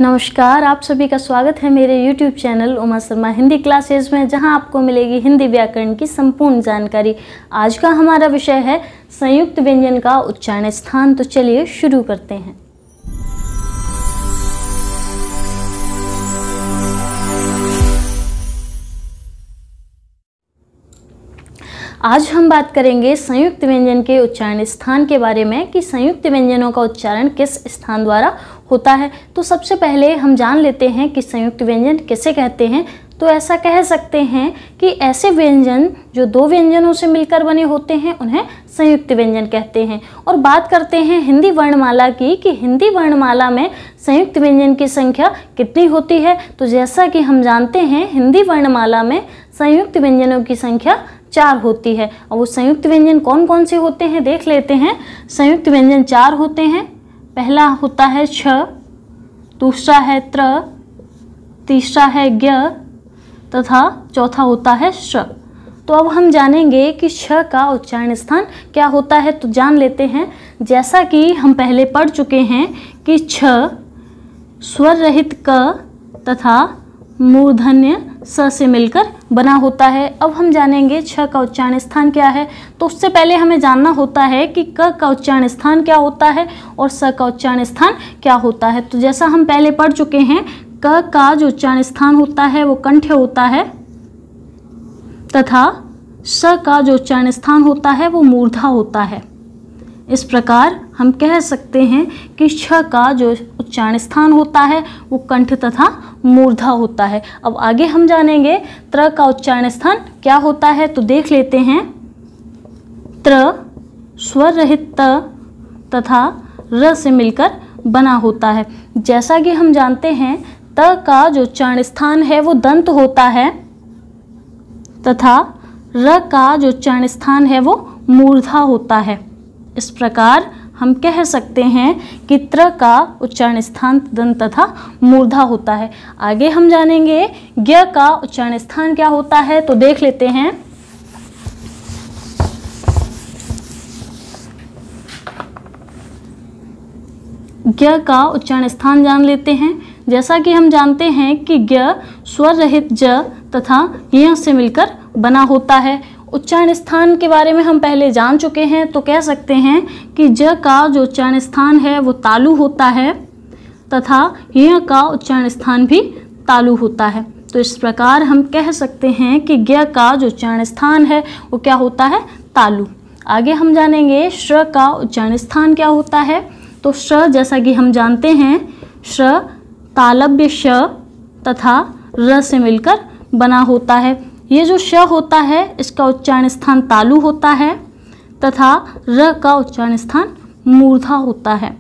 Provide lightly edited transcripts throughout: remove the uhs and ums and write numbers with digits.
नमस्कार, आप सभी का स्वागत है मेरे YouTube channel Uma Sharma Hindi classes में, जहां आपको मिलेगी हिंदी व्याकरण की संपूर्ण जानकारी। आज का हमारा विषय है संयुक्त व्यंजन का उच्चारण स्थान। तो चलिए शुरू करते हैं। आज हम बात करेंगे संयुक्त व्यंजन के उच्चारण स्थान के बारे में कि संयुक्त व्यंजनों का उच्चारण किस स्थान द्वारा होता है। तो सबसे पहले हम जान लेते हैं कि संयुक्त व्यंजन किसे कहते हैं। तो ऐसा कह सकते हैं कि ऐसे व्यंजन जो दो व्यंजनों से मिलकर बने होते हैं उन्हें संयुक्त व्यंजन कहते हैं। और बात करते हैं हिंदी वर्णमाला की कि हिंदी वर्णमाला में संयुक्त व्यंजन की संख्या कितनी होती है। तो जैसा कि हम जानते हैं हिंदी वर्णमाला में संयुक्त व्यंजनों की संख्या 4 होती है। और वो संयुक्त व्यंजन कौन कौन से होते हैं देख लेते हैं। संयुक्त व्यंजन 4 होते हैं। पहला होता है छ, दूसरा है त्र, तीसरा है ज्ञ तथा चौथा होता है श्र। तो अब हम जानेंगे कि छ का उच्चारण स्थान क्या होता है। तो जान लेते हैं। जैसा कि हम पहले पढ़ चुके हैं कि छ स्वर रहित क तथा मूर्धन्य स से मिलकर बना होता है। अब हम जानेंगे छ का उच्चारण स्थान क्या है। तो उससे पहले हमें जानना होता है कि क का उच्चारण स्थान क्या होता है और स का उच्चारण स्थान क्या होता है। तो जैसा हम पहले पढ़ चुके हैं, क का जो उच्चारण स्थान होता है वो कंठ होता है तथा स का जो उच्चारण स्थान होता है वो मूर्धा होता है। इस प्रकार हम कह सकते हैं कि छ का जो उच्चारण स्थान होता है वो कंठ तथा मूर्धा होता है। अब आगे हम जानेंगे त्र का उच्चारण स्थान क्या होता है। तो देख लेते हैं। त्र स्वर रहित त तथा र से मिलकर बना होता है। जैसा कि हम जानते हैं त का जो उच्चारण स्थान है वो दंत होता है तथा र का जो उच्चारण स्थान है वो मूर्धा होता है। इस प्रकार हम कह सकते हैं कि त्र का उच्चारण स्थान दंत तथा मूर्धा होता है। आगे हम जानेंगे ज्ञ का उच्चारण स्थान क्या होता है। तो देख लेते हैं। ज्ञ का उच्चारण स्थान जान लेते हैं। जैसा कि हम जानते हैं कि ज्ञ स्वर रहित ज तथा य से मिलकर बना होता है। उच्चारण स्थान के बारे में हम पहले जान चुके हैं। तो कह सकते हैं कि ज का जो उच्चारण स्थान है वो तालु होता है तथा य का उच्चारण स्थान भी तालु होता है। तो इस प्रकार हम कह सकते हैं कि ज्ञ का जो उच्चारण स्थान है वो क्या होता है, तालु। आगे हम जानेंगे श्र का उच्चारण स्थान क्या होता है। तो श्र जैसा कि हम जानते हैं श्र तालव्य श तथा र से मिलकर बना होता है। ये जो श होता है इसका उच्चारण स्थान तालु होता है तथा र का उच्चारण स्थान मूर्धा होता है।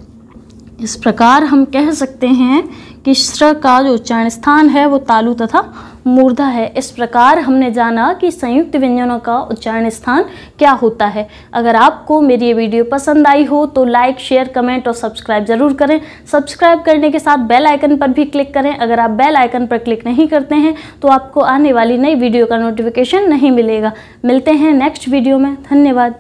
इस प्रकार हम कह सकते हैं कि श्र का जो उच्चारण स्थान है वो तालु तथा मूर्धा है। इस प्रकार हमने जाना कि संयुक्त व्यंजनों का उच्चारण स्थान क्या होता है। अगर आपको मेरी ये वीडियो पसंद आई हो तो लाइक, शेयर, कमेंट और सब्सक्राइब जरूर करें। सब्सक्राइब करने के साथ बेल आइकन पर भी क्लिक करें। अगर आप बेल आइकन पर क्लिक नहीं करते हैं तो आपको आने वाली नई वीडियो का नोटिफिकेशन नहीं मिलेगा। मिलते हैं नेक्स्ट वीडियो में। धन्यवाद।